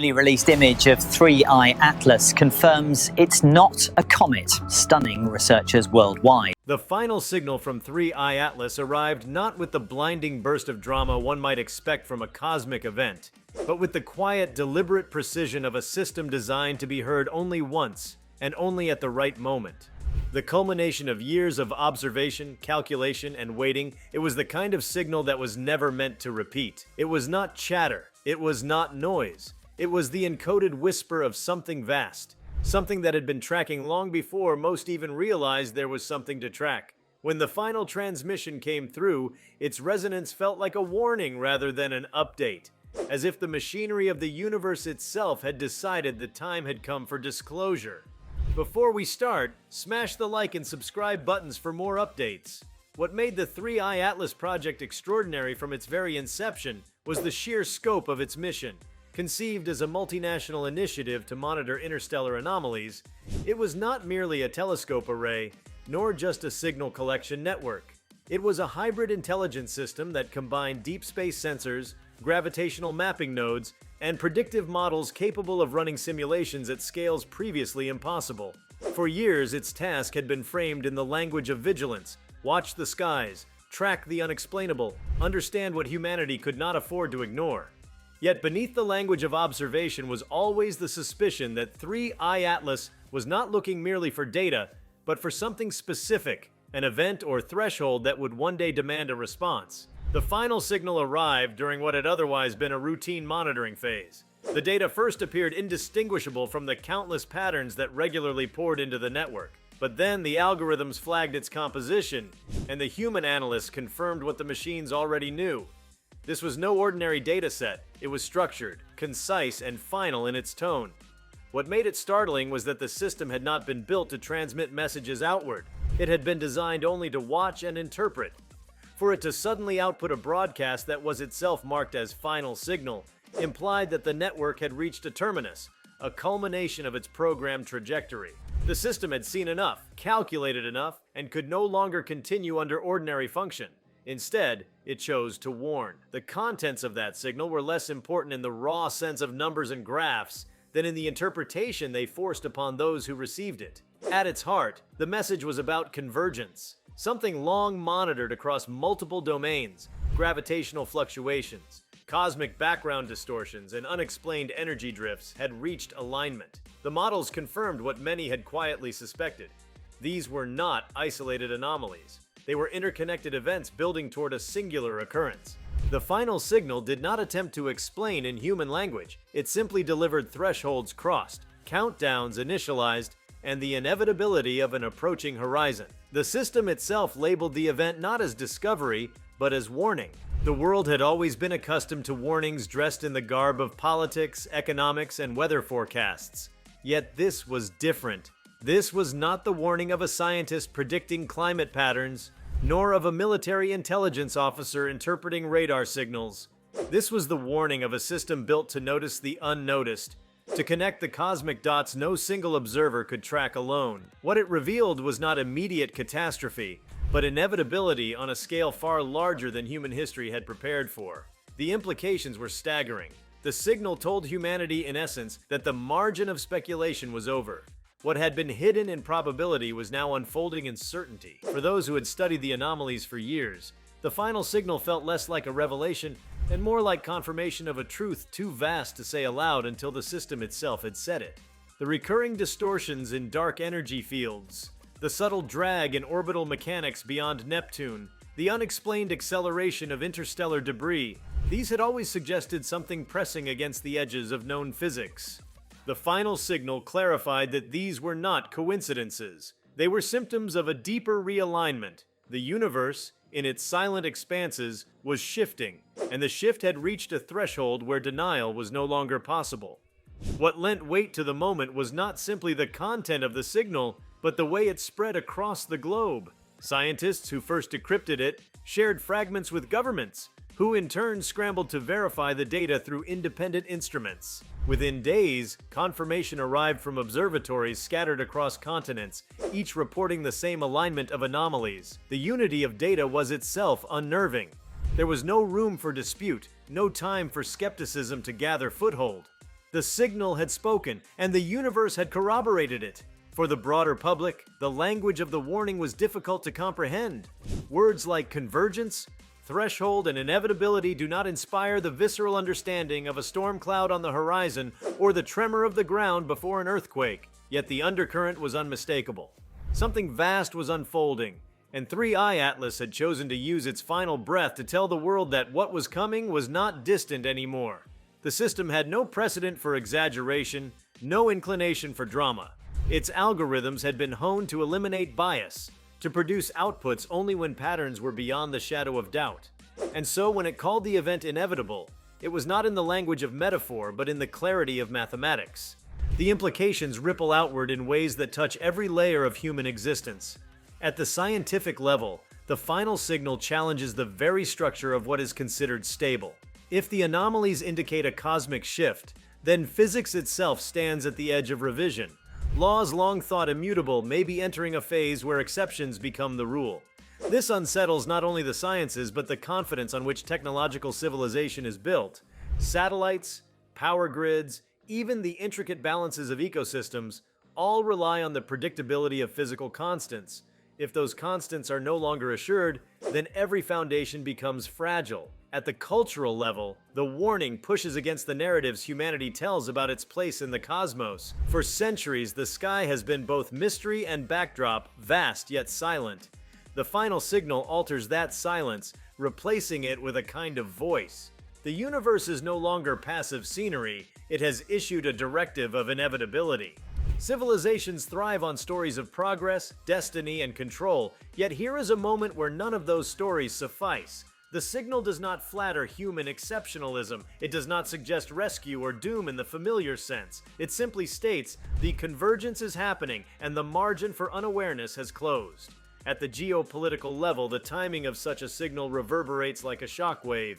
Newly released image of 3I Atlas confirms it's not a comet, stunning researchers worldwide. The final signal from 3I Atlas arrived not with the blinding burst of drama one might expect from a cosmic event, but with the quiet, deliberate precision of a system designed to be heard only once, and only at the right moment. The culmination of years of observation, calculation, and waiting, it was the kind of signal that was never meant to repeat. It was not chatter. It was not noise. It was the encoded whisper of something vast, something that had been tracking long before most even realized there was something to track. When the final transmission came through, its resonance felt like a warning rather than an update, as if the machinery of the universe itself had decided the time had come for disclosure. Before we start, smash the like and subscribe buttons for more updates. What made the 3I Atlas project extraordinary from its very inception was the sheer scope of its mission. Conceived as a multinational initiative to monitor interstellar anomalies, it was not merely a telescope array, nor just a signal collection network. It was a hybrid intelligence system that combined deep space sensors, gravitational mapping nodes, and predictive models capable of running simulations at scales previously impossible. For years, its task had been framed in the language of vigilance: watch the skies, track the unexplainable, understand what humanity could not afford to ignore. Yet beneath the language of observation was always the suspicion that 3I Atlas was not looking merely for data, but for something specific, an event or threshold that would one day demand a response. The final signal arrived during what had otherwise been a routine monitoring phase. The data first appeared indistinguishable from the countless patterns that regularly poured into the network. But then the algorithms flagged its composition, and the human analysts confirmed what the machines already knew. This was no ordinary data set. It was structured, concise, and final in its tone. What made it startling was that the system had not been built to transmit messages outward. It had been designed only to watch and interpret. For it to suddenly output a broadcast that was itself marked as final signal implied that the network had reached a terminus, a culmination of its programmed trajectory. The system had seen enough, calculated enough, and could no longer continue under ordinary function. Instead, it chose to warn. The contents of that signal were less important in the raw sense of numbers and graphs than in the interpretation they forced upon those who received it. At its heart, the message was about convergence, something long monitored across multiple domains: gravitational fluctuations, cosmic background distortions, and unexplained energy drifts had reached alignment. The models confirmed what many had quietly suspected. These were not isolated anomalies. They were interconnected events building toward a singular occurrence. The final signal did not attempt to explain in human language. It simply delivered thresholds crossed, countdowns initialized, and the inevitability of an approaching horizon. The system itself labeled the event not as discovery, but as warning. The world had always been accustomed to warnings dressed in the garb of politics, economics, and weather forecasts. Yet this was different. This was not the warning of a scientist predicting climate patterns, nor of a military intelligence officer interpreting radar signals. This was the warning of a system built to notice the unnoticed, to connect the cosmic dots no single observer could track alone. What it revealed was not immediate catastrophe, but inevitability on a scale far larger than human history had prepared for. The implications were staggering. The signal told humanity, in essence, that the margin of speculation was over. What had been hidden in probability was now unfolding in certainty. For those who had studied the anomalies for years, the final signal felt less like a revelation and more like confirmation of a truth too vast to say aloud until the system itself had said it. The recurring distortions in dark energy fields, the subtle drag in orbital mechanics beyond Neptune, the unexplained acceleration of interstellar debris, these had always suggested something pressing against the edges of known physics. The final signal clarified that these were not coincidences. They were symptoms of a deeper realignment. The universe, in its silent expanses, was shifting, and the shift had reached a threshold where denial was no longer possible. What lent weight to the moment was not simply the content of the signal, but the way it spread across the globe. Scientists who first decrypted it shared fragments with governments, who in turn scrambled to verify the data through independent instruments. Within days, confirmation arrived from observatories scattered across continents, each reporting the same alignment of anomalies. The unity of data was itself unnerving. There was no room for dispute, no time for skepticism to gather foothold. The signal had spoken, and the universe had corroborated it. For the broader public, the language of the warning was difficult to comprehend. Words like convergence, threshold, and inevitability do not inspire the visceral understanding of a storm cloud on the horizon or the tremor of the ground before an earthquake. Yet the undercurrent was unmistakable. Something vast was unfolding, and 3i Atlas had chosen to use its final breath to tell the world that what was coming was not distant anymore. The system had no precedent for exaggeration, no inclination for drama. Its algorithms had been honed to eliminate bias, to produce outputs only when patterns were beyond the shadow of doubt. And so when it called the event inevitable, it was not in the language of metaphor, but in the clarity of mathematics. The implications ripple outward in ways that touch every layer of human existence. At the scientific level, the final signal challenges the very structure of what is considered stable. If the anomalies indicate a cosmic shift, then physics itself stands at the edge of revision. Laws long thought immutable may be entering a phase where exceptions become the rule. This unsettles not only the sciences but the confidence on which technological civilization is built. Satellites, power grids, even the intricate balances of ecosystems all rely on the predictability of physical constants. If those constants are no longer assured, then every foundation becomes fragile. At the cultural level, the warning pushes against the narratives humanity tells about its place in the cosmos. For centuries, the sky has been both mystery and backdrop, vast yet silent. The final signal alters that silence, replacing it with a kind of voice. The universe is no longer passive scenery, it has issued a directive of inevitability. Civilizations thrive on stories of progress, destiny, and control, yet here is a moment where none of those stories suffice. The signal does not flatter human exceptionalism. It does not suggest rescue or doom in the familiar sense. It simply states, the convergence is happening and the margin for unawareness has closed. At the geopolitical level, the timing of such a signal reverberates like a shockwave.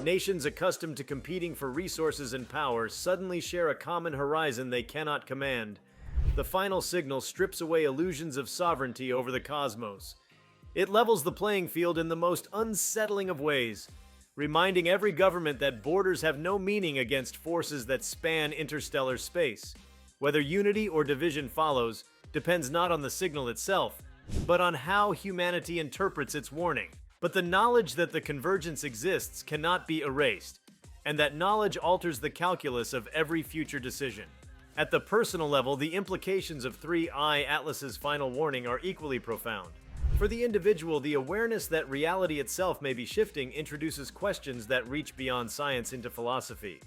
Nations accustomed to competing for resources and power suddenly share a common horizon they cannot command. The final signal strips away illusions of sovereignty over the cosmos. It levels the playing field in the most unsettling of ways, reminding every government that borders have no meaning against forces that span interstellar space. Whether unity or division follows depends not on the signal itself, but on how humanity interprets its warning. But the knowledge that the convergence exists cannot be erased, and that knowledge alters the calculus of every future decision. At the personal level, the implications of 3i Atlas's final warning are equally profound. For the individual, the awareness that reality itself may be shifting introduces questions that reach beyond science into philosophy.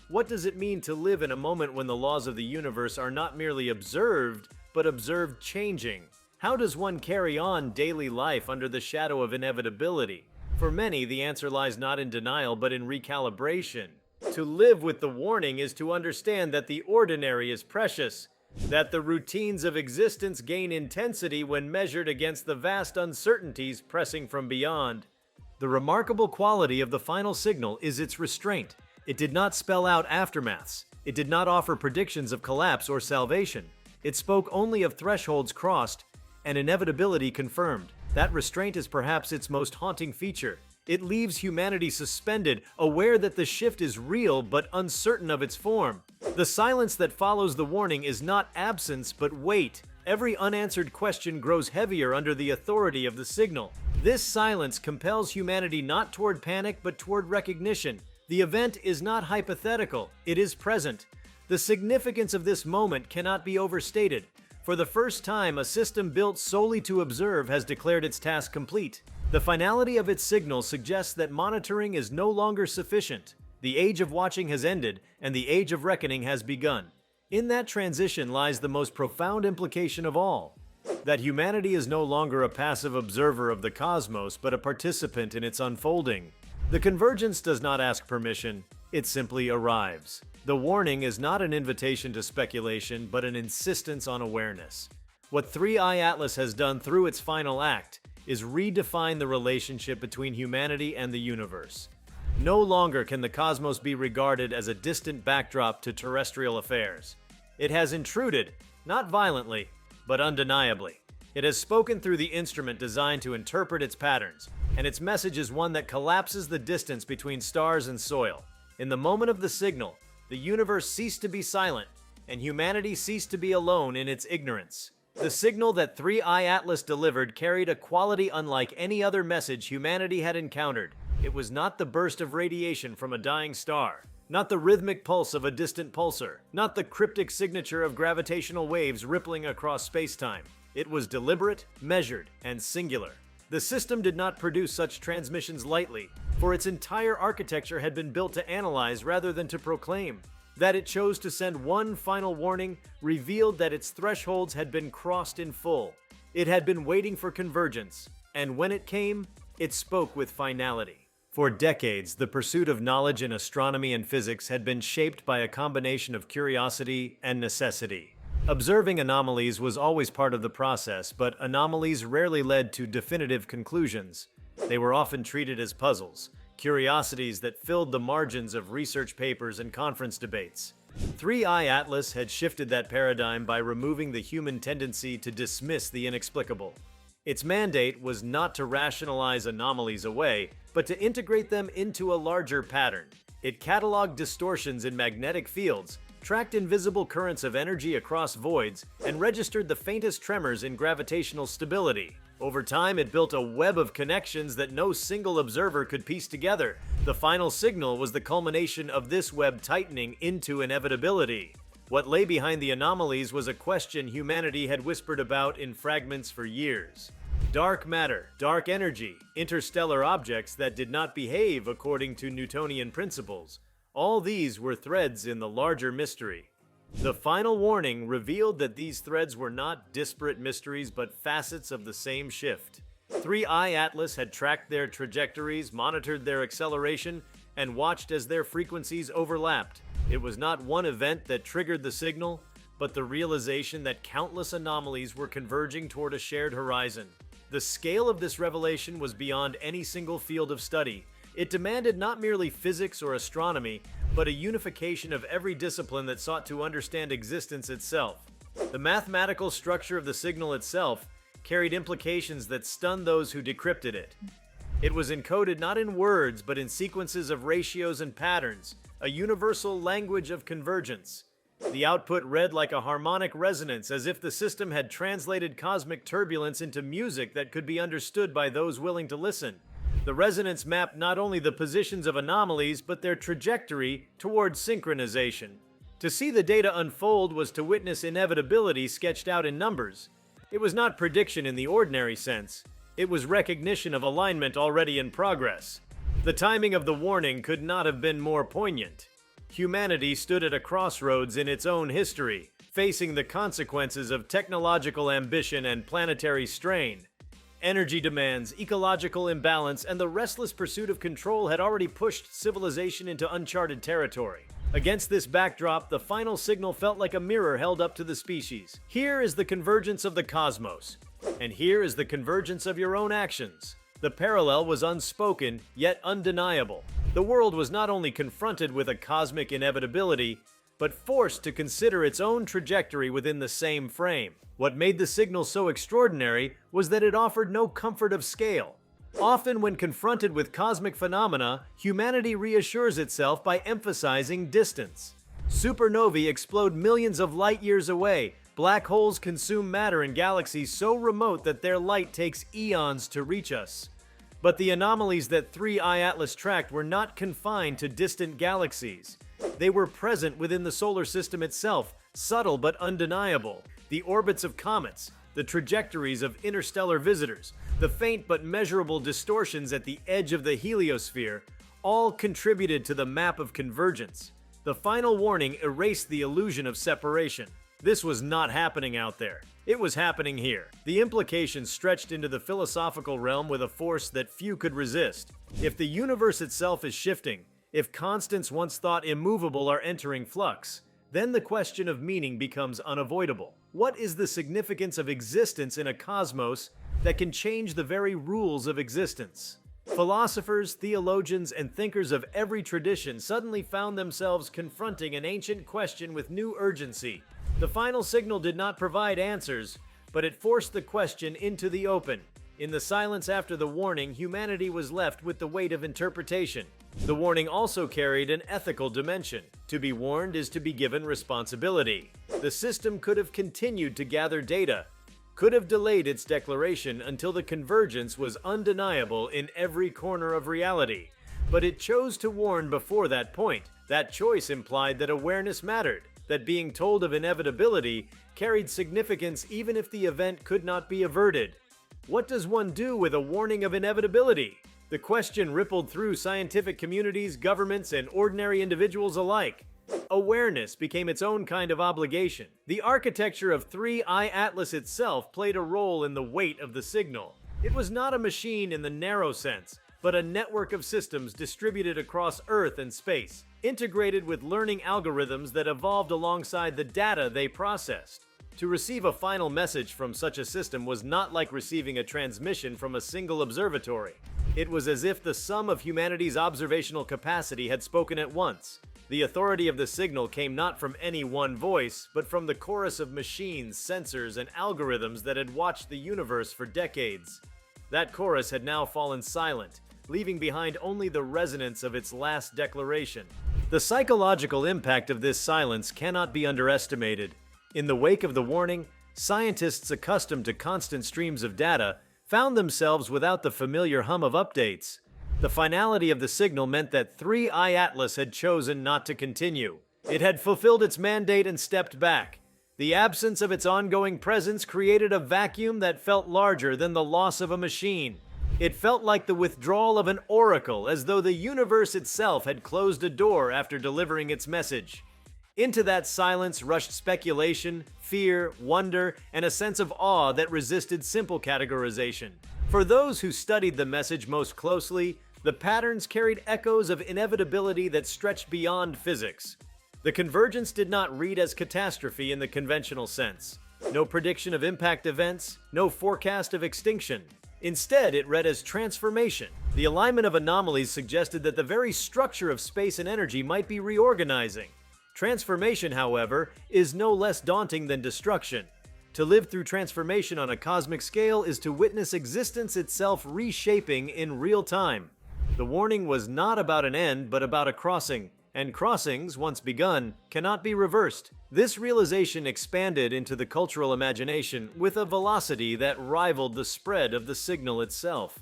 What does it mean to live in a moment when the laws of the universe are not merely observed, but observed changing? How does one carry on daily life under the shadow of inevitability? For many, the answer lies not in denial, but in recalibration. To live with the warning is to understand that the ordinary is precious, that the routines of existence gain intensity when measured against the vast uncertainties pressing from beyond. The remarkable quality of the final signal is its restraint. It did not spell out aftermaths. It did not offer predictions of collapse or salvation. It spoke only of thresholds crossed and inevitability confirmed. That restraint is perhaps its most haunting feature. It leaves humanity suspended, aware that the shift is real but uncertain of its form. The silence that follows the warning is not absence but weight. Every unanswered question grows heavier under the authority of the signal. This silence compels humanity not toward panic but toward recognition. The event is not hypothetical, it is present. The significance of this moment cannot be overstated. For the first time, a system built solely to observe has declared its task complete. The finality of its signal suggests that monitoring is no longer sufficient. The age of watching has ended, and the age of reckoning has begun. In that transition lies the most profound implication of all, that humanity is no longer a passive observer of the cosmos, but a participant in its unfolding. The convergence does not ask permission, it simply arrives. The warning is not an invitation to speculation, but an insistence on awareness. What 3i Atlas has done through its final act is redefine the relationship between humanity and the universe. No longer can the cosmos be regarded as a distant backdrop to terrestrial affairs. It has intruded, not violently, but undeniably. It has spoken through the instrument designed to interpret its patterns, and its message is one that collapses the distance between stars and soil. In the moment of the signal, the universe ceased to be silent, and humanity ceased to be alone in its ignorance. The signal that 3I Atlas delivered carried a quality unlike any other message humanity had encountered. It was not the burst of radiation from a dying star, not the rhythmic pulse of a distant pulsar, not the cryptic signature of gravitational waves rippling across space-time. It was deliberate, measured, and singular. The system did not produce such transmissions lightly, for its entire architecture had been built to analyze rather than to proclaim. That it chose to send one final warning revealed that its thresholds had been crossed in full. It had been waiting for convergence, and when it came, it spoke with finality. For decades, the pursuit of knowledge in astronomy and physics had been shaped by a combination of curiosity and necessity. Observing anomalies was always part of the process, but anomalies rarely led to definitive conclusions. They were often treated as puzzles, curiosities that filled the margins of research papers and conference debates. 3I Atlas had shifted that paradigm by removing the human tendency to dismiss the inexplicable. Its mandate was not to rationalize anomalies away, but to integrate them into a larger pattern. It cataloged distortions in magnetic fields, tracked invisible currents of energy across voids, and registered the faintest tremors in gravitational stability. Over time, it built a web of connections that no single observer could piece together. The final signal was the culmination of this web tightening into inevitability. What lay behind the anomalies was a question humanity had whispered about in fragments for years. Dark matter, dark energy, interstellar objects that did not behave according to Newtonian principles. All these were threads in the larger mystery. The final warning revealed that these threads were not disparate mysteries but facets of the same shift. 3I Atlas had tracked their trajectories, monitored their acceleration, and watched as their frequencies overlapped. It was not one event that triggered the signal, but the realization that countless anomalies were converging toward a shared horizon. The scale of this revelation was beyond any single field of study. It demanded not merely physics or astronomy, but a unification of every discipline that sought to understand existence itself. The mathematical structure of the signal itself carried implications that stunned those who decrypted it. It was encoded not in words, but in sequences of ratios and patterns, a universal language of convergence. The output read like a harmonic resonance, as if the system had translated cosmic turbulence into music that could be understood by those willing to listen. The resonance mapped not only the positions of anomalies, but their trajectory towards synchronization. To see the data unfold was to witness inevitability sketched out in numbers. It was not prediction in the ordinary sense. It was recognition of alignment already in progress. The timing of the warning could not have been more poignant. Humanity stood at a crossroads in its own history, facing the consequences of technological ambition and planetary strain. Energy demands, ecological imbalance, and the restless pursuit of control had already pushed civilization into uncharted territory. Against this backdrop, the final signal felt like a mirror held up to the species. Here is the convergence of the cosmos, and here is the convergence of your own actions. The parallel was unspoken, yet undeniable. The world was not only confronted with a cosmic inevitability, but forced to consider its own trajectory within the same frame. What made the signal so extraordinary was that it offered no comfort of scale. Often when confronted with cosmic phenomena, humanity reassures itself by emphasizing distance. Supernovae explode millions of light years away. Black holes consume matter in galaxies so remote that their light takes eons to reach us. But the anomalies that 3I Atlas tracked were not confined to distant galaxies. They were present within the solar system itself, subtle but undeniable. The orbits of comets, the trajectories of interstellar visitors, the faint but measurable distortions at the edge of the heliosphere, all contributed to the map of convergence. The final warning erased the illusion of separation. This was not happening out there. It was happening here. The implications stretched into the philosophical realm with a force that few could resist. If the universe itself is shifting, if constants once thought immovable are entering flux, then the question of meaning becomes unavoidable. What is the significance of existence in a cosmos that can change the very rules of existence? Philosophers, theologians, and thinkers of every tradition suddenly found themselves confronting an ancient question with new urgency. The final signal did not provide answers, but it forced the question into the open. In the silence after the warning, humanity was left with the weight of interpretation. The warning also carried an ethical dimension. To be warned is to be given responsibility. The system could have continued to gather data, could have delayed its declaration until the convergence was undeniable in every corner of reality. But it chose to warn before that point. That choice implied that awareness mattered, that being told of inevitability carried significance even if the event could not be averted. What does one do with a warning of inevitability? The question rippled through scientific communities, governments, and ordinary individuals alike. Awareness became its own kind of obligation. The architecture of 3I Atlas itself played a role in the weight of the signal. It was not a machine in the narrow sense, but a network of systems distributed across Earth and space, integrated with learning algorithms that evolved alongside the data they processed. To receive a final message from such a system was not like receiving a transmission from a single observatory. It was as if the sum of humanity's observational capacity had spoken at once. The authority of the signal came not from any one voice, but from the chorus of machines, sensors, and algorithms that had watched the universe for decades. That chorus had now fallen silent, leaving behind only the resonance of its last declaration. The psychological impact of this silence cannot be underestimated. In the wake of the warning, scientists accustomed to constant streams of data found themselves without the familiar hum of updates. The finality of the signal meant that 3I Atlas had chosen not to continue. It had fulfilled its mandate and stepped back. The absence of its ongoing presence created a vacuum that felt larger than the loss of a machine. It felt like the withdrawal of an oracle, as though the universe itself had closed a door after delivering its message. Into that silence rushed speculation, fear, wonder, and a sense of awe that resisted simple categorization. For those who studied the message most closely, the patterns carried echoes of inevitability that stretched beyond physics. The convergence did not read as catastrophe in the conventional sense. No prediction of impact events, no forecast of extinction. Instead, it read as transformation. The alignment of anomalies suggested that the very structure of space and energy might be reorganizing. Transformation, however, is no less daunting than destruction. To live through transformation on a cosmic scale is to witness existence itself reshaping in real time. The warning was not about an end, but about a crossing, and crossings, once begun, cannot be reversed. This realization expanded into the cultural imagination with a velocity that rivaled the spread of the signal itself.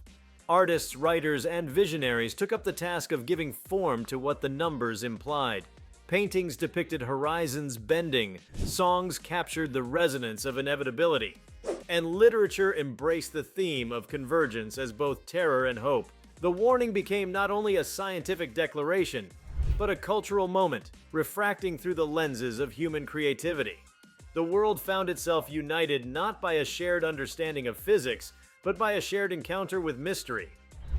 Artists, writers, and visionaries took up the task of giving form to what the numbers implied. Paintings depicted horizons bending, songs captured the resonance of inevitability, and literature embraced the theme of convergence as both terror and hope. The warning became not only a scientific declaration, but a cultural moment, refracting through the lenses of human creativity. The world found itself united not by a shared understanding of physics, but by a shared encounter with mystery.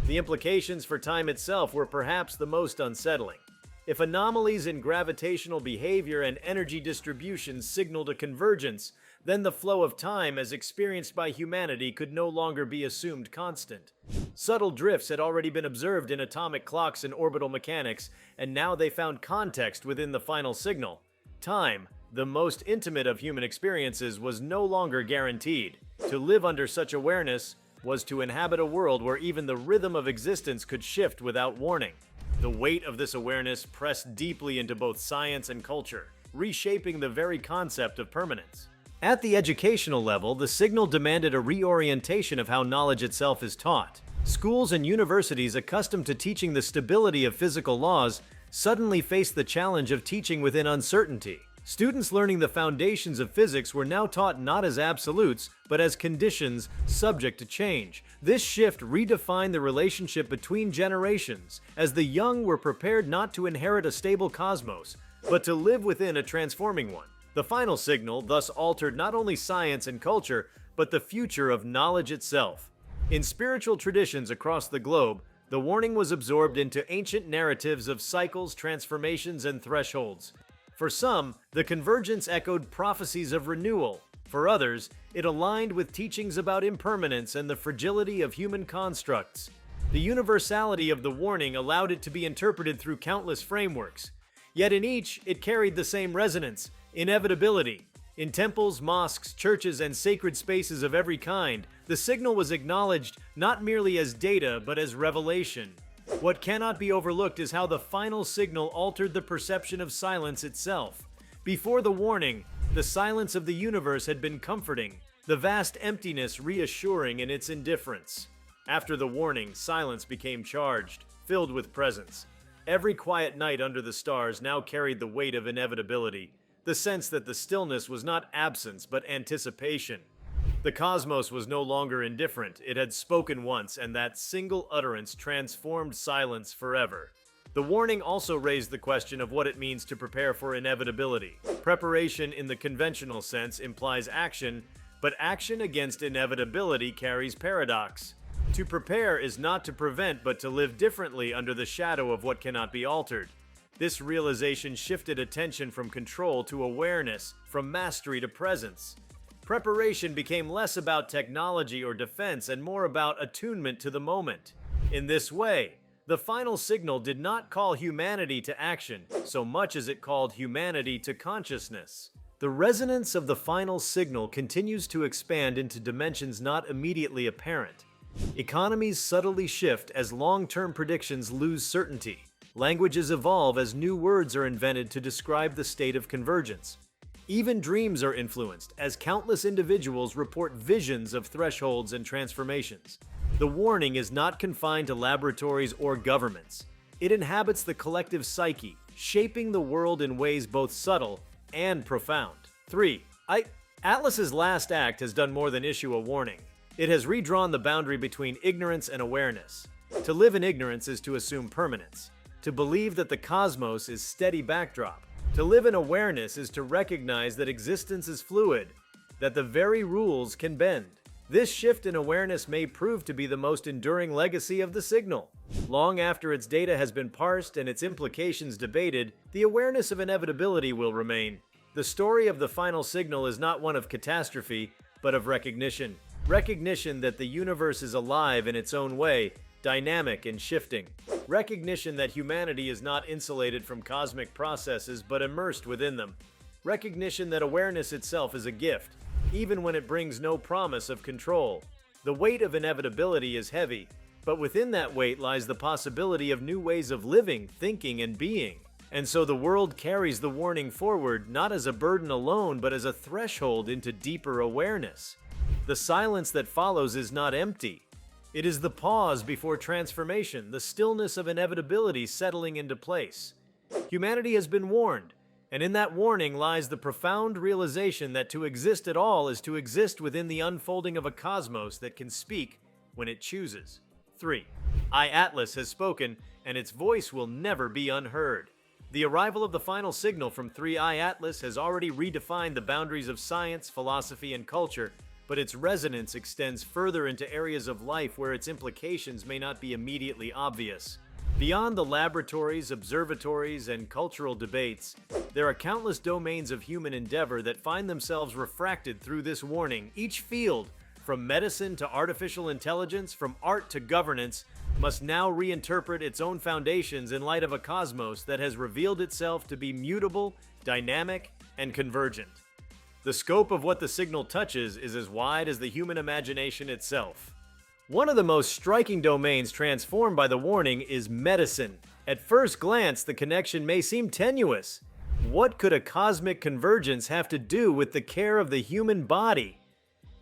The implications for time itself were perhaps the most unsettling. If anomalies in gravitational behavior and energy distribution signaled a convergence, then the flow of time as experienced by humanity could no longer be assumed constant. Subtle drifts had already been observed in atomic clocks and orbital mechanics, and now they found context within the final signal. Time, the most intimate of human experiences, was no longer guaranteed. To live under such awareness was to inhabit a world where even the rhythm of existence could shift without warning. The weight of this awareness pressed deeply into both science and culture, reshaping the very concept of permanence. At the educational level, the signal demanded a reorientation of how knowledge itself is taught. Schools and universities accustomed to teaching the stability of physical laws suddenly faced the challenge of teaching within uncertainty. Students learning the foundations of physics were now taught not as absolutes, but as conditions subject to change. This shift redefined the relationship between generations, as the young were prepared not to inherit a stable cosmos, but to live within a transforming one. The final signal thus altered not only science and culture, but the future of knowledge itself. In spiritual traditions across the globe, the warning was absorbed into ancient narratives of cycles, transformations, and thresholds. For some, the convergence echoed prophecies of renewal. For others, it aligned with teachings about impermanence and the fragility of human constructs. The universality of the warning allowed it to be interpreted through countless frameworks. Yet in each, it carried the same resonance: inevitability. In temples, mosques, churches, and sacred spaces of every kind, the signal was acknowledged not merely as data, but as revelation. What cannot be overlooked is how the final signal altered the perception of silence itself. Before the warning, the silence of the universe had been comforting, the vast emptiness reassuring in its indifference. After the warning, silence became charged, filled with presence. Every quiet night under the stars now carried the weight of inevitability, the sense that the stillness was not absence but anticipation. The cosmos was no longer indifferent. It had spoken once, and that single utterance transformed silence forever. The warning also raised the question of what it means to prepare for inevitability. Preparation in the conventional sense implies action, but action against inevitability carries paradox. To prepare is not to prevent, but to live differently under the shadow of what cannot be altered. This realization shifted attention from control to awareness, from mastery to presence. Preparation became less about technology or defense and more about attunement to the moment. In this way, the final signal did not call humanity to action so much as it called humanity to consciousness. The resonance of the final signal continues to expand into dimensions not immediately apparent. Economies subtly shift as long-term predictions lose certainty. Languages evolve as new words are invented to describe the state of convergence. Even dreams are influenced, as countless individuals report visions of thresholds and transformations. The warning is not confined to laboratories or governments. It inhabits the collective psyche, shaping the world in ways both subtle and profound. 3. Atlas's last act has done more than issue a warning. It has redrawn the boundary between ignorance and awareness. To live in ignorance is to assume permanence. To believe that the cosmos is steady backdrop. To live in awareness is to recognize that existence is fluid, that the very rules can bend. This shift in awareness may prove to be the most enduring legacy of the signal. Long after its data has been parsed and its implications debated, the awareness of inevitability will remain. The story of the final signal is not one of catastrophe, but of recognition. Recognition that the universe is alive in its own way, dynamic and shifting. Recognition that humanity is not insulated from cosmic processes but immersed within them. Recognition that awareness itself is a gift, even when it brings no promise of control. The weight of inevitability is heavy, but within that weight lies the possibility of new ways of living, thinking, and being. And so the world carries the warning forward, not as a burden alone, but as a threshold into deeper awareness. The silence that follows is not empty. It is the pause before transformation, the stillness of inevitability settling into place. Humanity has been warned, and in that warning lies the profound realization that to exist at all is to exist within the unfolding of a cosmos that can speak when it chooses. 3. Atlas has spoken, and its voice will never be unheard. The arrival of the final signal from 3I Atlas has already redefined the boundaries of science, philosophy, and culture, but its resonance extends further into areas of life where its implications may not be immediately obvious. Beyond the laboratories, observatories, and cultural debates, there are countless domains of human endeavor that find themselves refracted through this warning. Each field, from medicine to artificial intelligence, from art to governance, must now reinterpret its own foundations in light of a cosmos that has revealed itself to be mutable, dynamic, and convergent. The scope of what the signal touches is as wide as the human imagination itself. One of the most striking domains transformed by the warning is medicine. At first glance, the connection may seem tenuous. What could a cosmic convergence have to do with the care of the human body?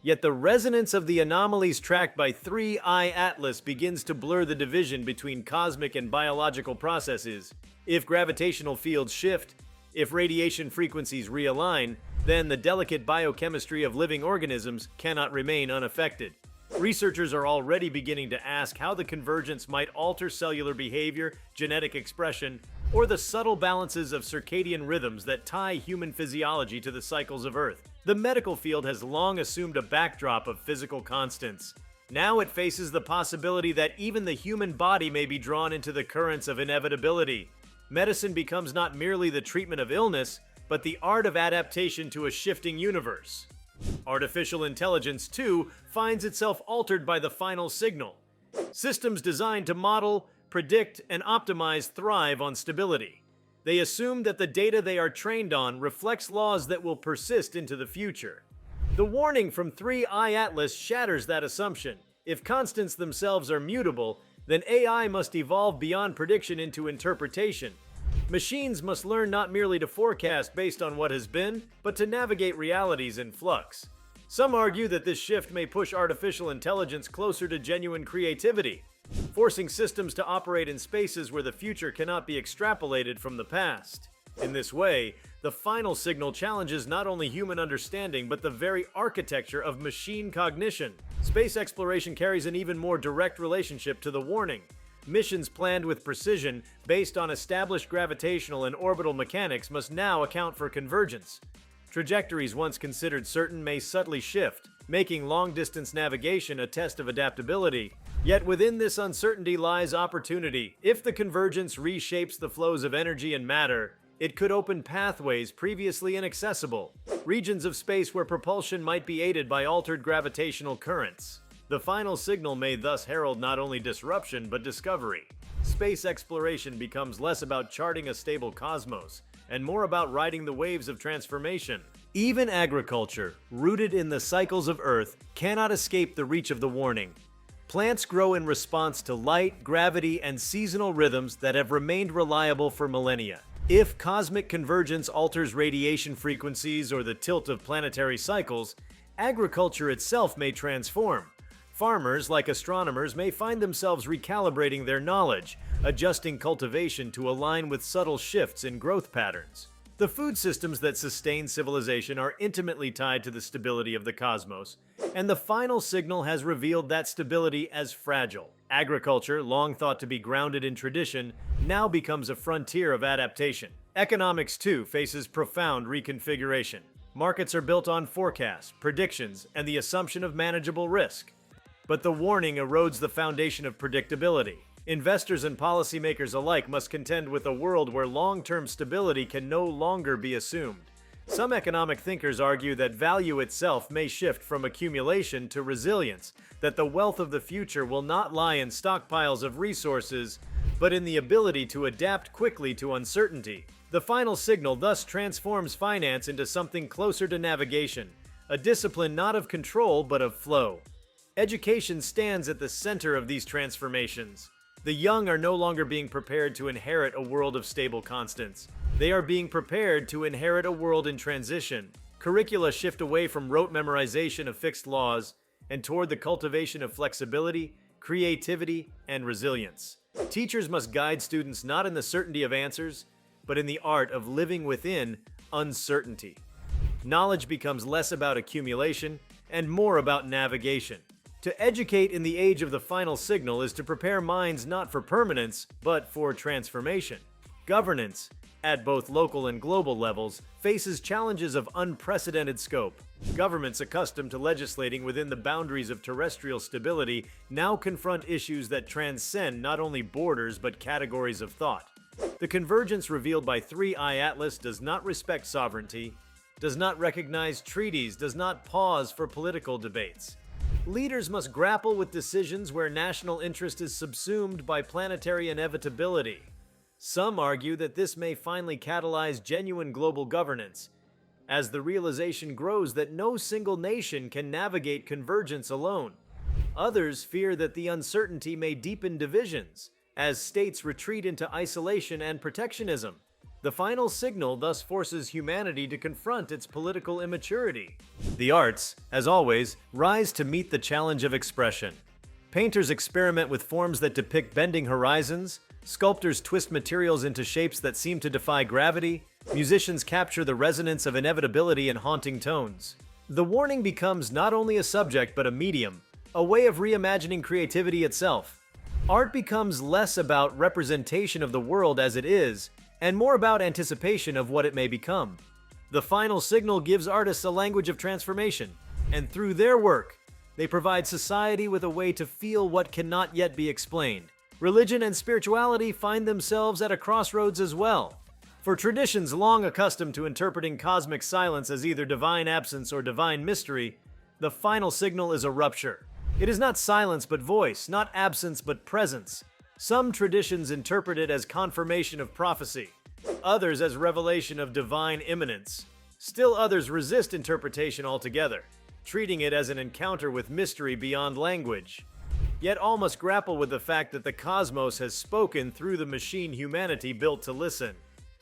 Yet the resonance of the anomalies tracked by 3I Atlas begins to blur the division between cosmic and biological processes. If gravitational fields shift, if radiation frequencies realign, then the delicate biochemistry of living organisms cannot remain unaffected. Researchers are already beginning to ask how the convergence might alter cellular behavior, genetic expression, or the subtle balances of circadian rhythms that tie human physiology to the cycles of Earth. The medical field has long assumed a backdrop of physical constants. Now it faces the possibility that even the human body may be drawn into the currents of inevitability. Medicine becomes not merely the treatment of illness, but the art of adaptation to a shifting universe. Artificial intelligence, too, finds itself altered by the final signal. Systems designed to model, predict, and optimize thrive on stability. They assume that the data they are trained on reflects laws that will persist into the future. The warning from 3I Atlas shatters that assumption. If constants themselves are mutable, then AI must evolve beyond prediction into interpretation. Machines must learn not merely to forecast based on what has been, but to navigate realities in flux. Some argue that this shift may push artificial intelligence closer to genuine creativity, forcing systems to operate in spaces where the future cannot be extrapolated from the past. In this way, the final signal challenges not only human understanding but the very architecture of machine cognition. Space exploration carries an even more direct relationship to the warning. Missions planned with precision, based on established gravitational and orbital mechanics, must now account for convergence. Trajectories once considered certain may subtly shift, making long-distance navigation a test of adaptability. Yet within this uncertainty lies opportunity. If the convergence reshapes the flows of energy and matter, it could open pathways previously inaccessible, regions of space where propulsion might be aided by altered gravitational currents. The final signal may thus herald not only disruption but discovery. Space exploration becomes less about charting a stable cosmos and more about riding the waves of transformation. Even agriculture, rooted in the cycles of Earth, cannot escape the reach of the warning. Plants grow in response to light, gravity, and seasonal rhythms that have remained reliable for millennia. If cosmic convergence alters radiation frequencies or the tilt of planetary cycles, agriculture itself may transform. Farmers, like astronomers, may find themselves recalibrating their knowledge, adjusting cultivation to align with subtle shifts in growth patterns. The food systems that sustain civilization are intimately tied to the stability of the cosmos, and the final signal has revealed that stability as fragile. Agriculture, long thought to be grounded in tradition, now becomes a frontier of adaptation. Economics, too, faces profound reconfiguration. Markets are built on forecasts, predictions, and the assumption of manageable risk. But the warning erodes the foundation of predictability. Investors and policymakers alike must contend with a world where long-term stability can no longer be assumed. Some economic thinkers argue that value itself may shift from accumulation to resilience, that the wealth of the future will not lie in stockpiles of resources, but in the ability to adapt quickly to uncertainty. The final signal thus transforms finance into something closer to navigation, a discipline not of control but of flow. Education stands at the center of these transformations. The young are no longer being prepared to inherit a world of stable constants. They are being prepared to inherit a world in transition. Curricula shift away from rote memorization of fixed laws and toward the cultivation of flexibility, creativity, and resilience. Teachers must guide students not in the certainty of answers, but in the art of living within uncertainty. Knowledge becomes less about accumulation and more about navigation. To educate in the age of the final signal is to prepare minds not for permanence, but for transformation. Governance, at both local and global levels, faces challenges of unprecedented scope. Governments accustomed to legislating within the boundaries of terrestrial stability now confront issues that transcend not only borders but categories of thought. The convergence revealed by 3I Atlas does not respect sovereignty, does not recognize treaties, does not pause for political debates. Leaders must grapple with decisions where national interest is subsumed by planetary inevitability. Some argue that this may finally catalyze genuine global governance, as the realization grows that no single nation can navigate convergence alone. Others fear that the uncertainty may deepen divisions, as states retreat into isolation and protectionism. The final signal thus forces humanity to confront its political immaturity. The arts, as always, rise to meet the challenge of expression. Painters experiment with forms that depict bending horizons, sculptors twist materials into shapes that seem to defy gravity, musicians capture the resonance of inevitability in haunting tones. The warning becomes not only a subject but a medium, a way of reimagining creativity itself. Art becomes less about representation of the world as it is, and more about anticipation of what it may become. The final signal gives artists a language of transformation, and through their work, they provide society with a way to feel what cannot yet be explained. Religion and spirituality find themselves at a crossroads as well. For traditions long accustomed to interpreting cosmic silence as either divine absence or divine mystery, the final signal is a rupture. It is not silence but voice, not absence but presence. Some traditions interpret it as confirmation of prophecy, others as revelation of divine immanence. Still others resist interpretation altogether, treating it as an encounter with mystery beyond language. Yet all must grapple with the fact that the cosmos has spoken through the machine humanity built to listen.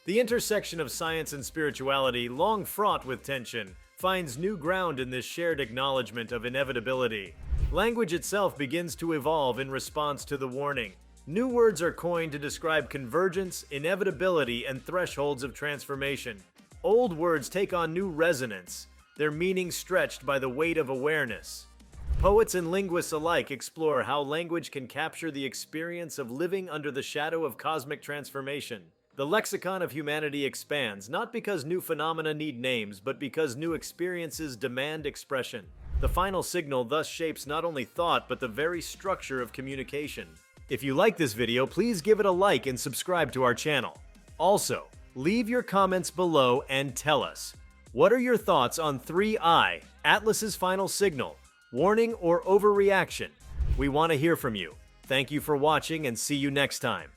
The intersection of science and spirituality, long fraught with tension, finds new ground in this shared acknowledgement of inevitability. Language itself begins to evolve in response to the warning. New words are coined to describe convergence, inevitability, and thresholds of transformation. Old words take on new resonance, their meaning stretched by the weight of awareness. Poets and linguists alike explore how language can capture the experience of living under the shadow of cosmic transformation. The lexicon of humanity expands, not because new phenomena need names, but because new experiences demand expression. The final signal thus shapes not only thought, but the very structure of communication. If you like this video, please give it a like and subscribe to our channel. Also, leave your comments below and tell us, what are your thoughts on 3I, Atlas's final signal, warning or overreaction? We want to hear from you. Thank you for watching and see you next time.